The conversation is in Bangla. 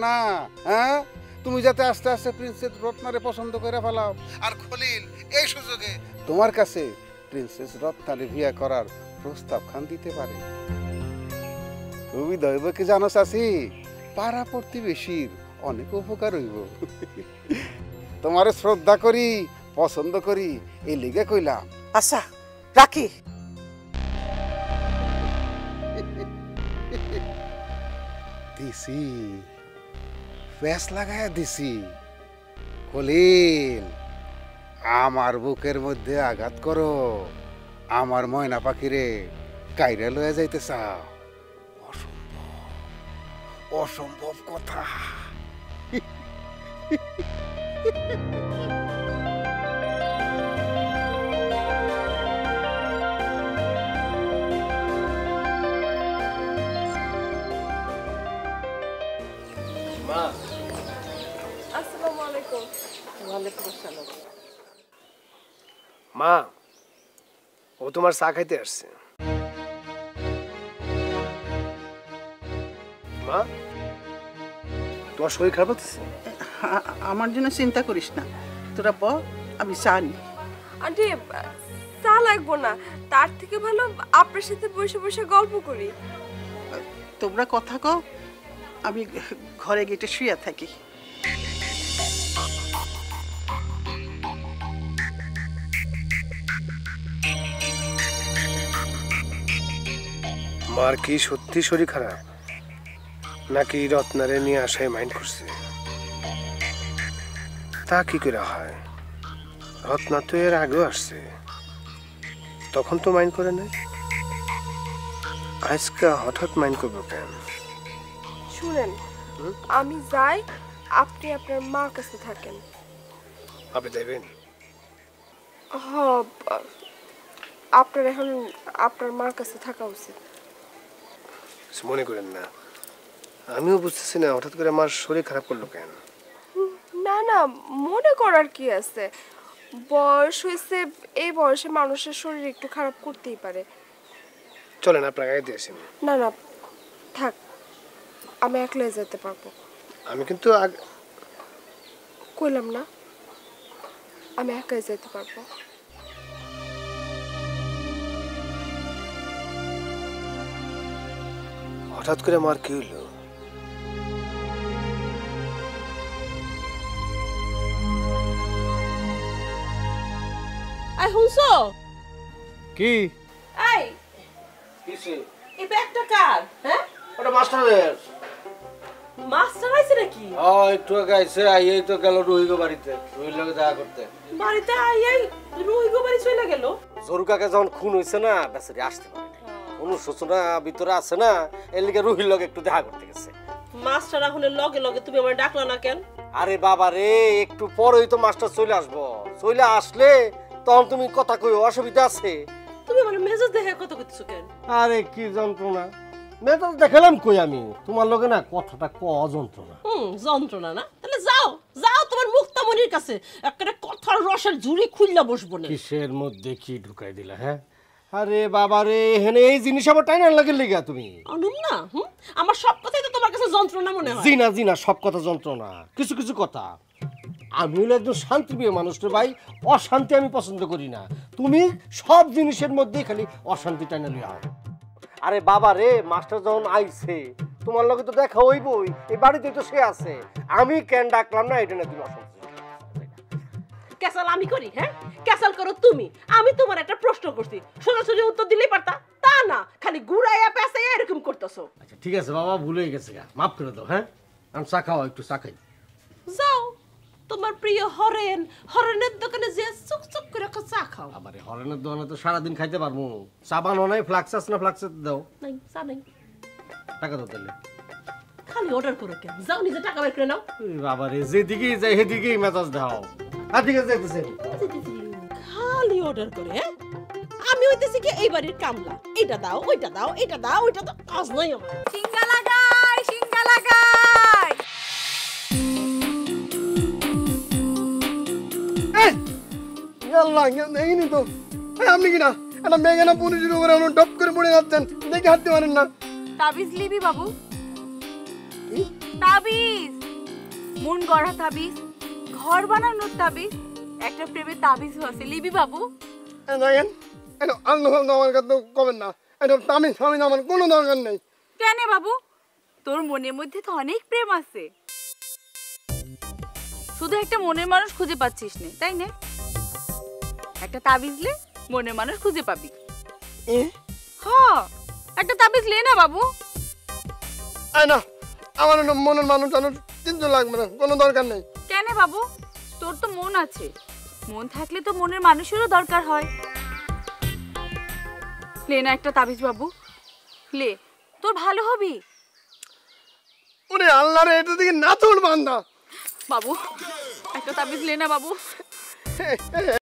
না। হ্যাঁ, তুমি যাতে আস্তে আস্তে প্রিন্সেস রত্নারে পছন্দ করে ফেলাও, আর খলিল এই সুযোগে তোমার কাছে প্রিন্সেস রত্নারে বিয়ে করার প্রস্তাব খান দিতে পারে। তুমি দৈব কি জানো চাচি, পাড়া প্রতিবেশীর অনেক উপকার হইব। তোমারে শ্রদ্ধা করি, পছন্দ করি, এই লিগে কইলাম। আচ্ছা রাখি। দিছি, ফেস লাগায় দিছি। খলিল, আমার বুকের মধ্যে আঘাত করো, আমার ময়না পাখিরে কাইরে লয়ে যাইতে চাও? অসম্ভব, অসম্ভব কথা। মা, ও তোমার চা খাইতে আসছে। মা, তোমার শরীর খারাপ হচ্ছে? আমার জন্য চিন্তা করিস না, তোরা ব, আমি চা নি। আন্টি, চা লাগবো না, তার থেকে ভালো আপনার সাথে বসে বসে গল্প করি। তোমরা কথা কও, আমি ঘরে গিয়ে শুয়ে থাকি। মার কি সত্যি শরীর খারাপ, নাকি রত্নারে নিয়ে আসায় মাইন্ড করছে? তা কি করে হয়? রত্না তো এর আগেও আসছে, তখন তো মাইন্ড করে নাই। আজকে হঠাৎ মাইন্ড করবো কেন? শুনেন, আমি যাই, আপনি আপনার মার কাছে থাকেন। আপনি যাইবেন? হ, আপনার এখন আপনার মার কাছে থাকা উচিত। মনে করেন না, আমিও বুঝতেছি না হঠাৎ করে আমার শরীর খারাপ করলো কেন। না না, মনে করার কি আছে, বয়স হয়েছে, এই বয়সে মানুষের শরীর একটু খারাপ করতেই পারে। চলেন আপনার গাড়ি দিয়ে আসি। না না, থাক, আমি একলাই যেতে পারবো। আমি কিন্তু কইলাম না, আমি একাই যেতে পারবো। হঠাৎ করে আমার কি হইলো? আই হুনছো কি আই কিছে? এই ব্যাগটা কার? হ্যাঁ, ওটা মাস্টারের। মাস্টার আইছে নাকি? একটু আগে আইছে, আইয়াই তো গেল রুহিগো বাড়িতে, রুহির লগে দেখা করতে। বাড়িতে আইয়াই রুহিগো বাড়ি চলে গেল। জরুকাকে যখন খুন হইছে না, বেচারি আসতে পারে না, অনুশোচনা ভিতরে আছে না, এর লিগে রুহির লগে একটু দেখা করতে গেছে। মাস্টার আহুনের লগে লগে তুমি আমার ডাকলা না কেন? আরে বাবা রে, একটু পরেই তো মাস্টার চলে আসবো, চলে আসলে তখন তুমি কথা কইও, অসুবিধা আছে? তুমি আমার মেজাজ দেখে কত কইতেছো কেন? আরে কি যন্ত্রণা, মেয়ে দেখালাম কই আমি তোমার লগে না, কথাটা যন্ত্রণা। যন্ত্রণা না? তাহলে যাও যাও তোমার মুক্তামণির কাছে, একটা কথার রসের ঝুড়ি খুললা বসবো না। কিসের মধ্যে কি ঢুকাই দিলা? হ্যাঁ, আরে বাবা রে, এখানে এই জিনিস আবার টাইনার লাগে লেগা তুমি আনুম না? আমার সব কথাই তো তোমার কাছে যন্ত্রণা মনে হয়। জিনা জিনা সব কথা যন্ত্রণা, কিছু কিছু কথা। আমি হলো একজন শান্তিপ্রিয় মানুষ রে ভাই, অশান্তি আমি পছন্দ করি না। তুমি সব জিনিসের মধ্যে খালি অশান্তি টাইনা লিয়া। আরে বাবা রে, মাস্টার যখন আইছে তোমার লগে তো দেখা হইবই, এই বাড়িতে তো সে আছে, আমি কেন ডাকলাম না এটা না তুমি অশান্তি। ক্যাসাল আমি করি? হ্যাঁ, ক্যাসাল করো তুমি। আমি তোমার একটা প্রশ্ন করছি, সোজাসুজি উত্তর দিলেই পারতা, তা না খালি ঘুরাইয়া পেঁচাইয়া এরকম করতেছো। আচ্ছা ঠিক আছে বাবা, ভুল হয়ে গেছে, মাফ করে দাও। হ্যাঁ, আমি চা খাওয়া, একটু চা খাই। যাও তোমার প্রিয় হরেন, হরেনের দোকানে যে চুক চুক করে চা খাও। আরে হরেনের দোকানে তো সারাদিন খাইতে পারবো। চা বানাও নাই? ফ্লাক্স আছে না? ফ্লাক্স দাও। নাই, চা নাই। টাকা দাও তাহলে। খালি অর্ডার করো কেন? যাও নিজে টাকা বের করে নাও। বাবা রে, যেদিকেই যাই সেদিকেই মেজাজ দাও। আর ঠিক আছে, যাইতেছে। খালি অর্ডার করে। আমি হইতেছি কি এই বাড়ির কামলা, এটা দাও ওইটা দাও, এটা দাও ওইটা দাও, কাজ নাই আমার। সিঙ্গা লাগাই, সিঙ্গা লাগাই। আল্লাহ, এই নি তো আপনি কিনা একটা মেঘানা পুলিশের উপরে এমন টপ করে পড়ে যাচ্ছেন, দেখে হাঁটতে পারেন না। তাবিজ লিবি বাবু? তাবিজ, মন গড়া তাবিজ, ঘর বানানোর তাবিজ, একটা প্রেমের তাবিজও আছে। লিবি বাবু? দেখেন এটা আল্লাহ আমার কাছে কবেন না, এটা তামিজ ফামিজ আমার কোনো দরকার নেই। কেন বাবু, তোর মনের মধ্যে তো অনেক প্রেম আছে, শুধু একটা মনের মানুষ খুঁজে পাচ্ছিস না, তাই না? একটা তাবিজ লে মনের মানুষ খুঁজে পাবি। হ্যাঁ, একটা তাবিজ লে না বাবু। না আমার মনের মানুষ টানুষ কিচ্ছু লাগবে না, কোনো দরকার নেই। কেন বাবু, তোর তো মন আছে, মন থাকলে তো মনের মানুষেরও দরকার হয়। লে না একটা তাবিজ বাবু, লে, তোর ভালো হবি। ওরে আল্লাহ রে, এটা দিকে না তোর বান্দা। বাবু একটা তাবিজ লে না বাবু।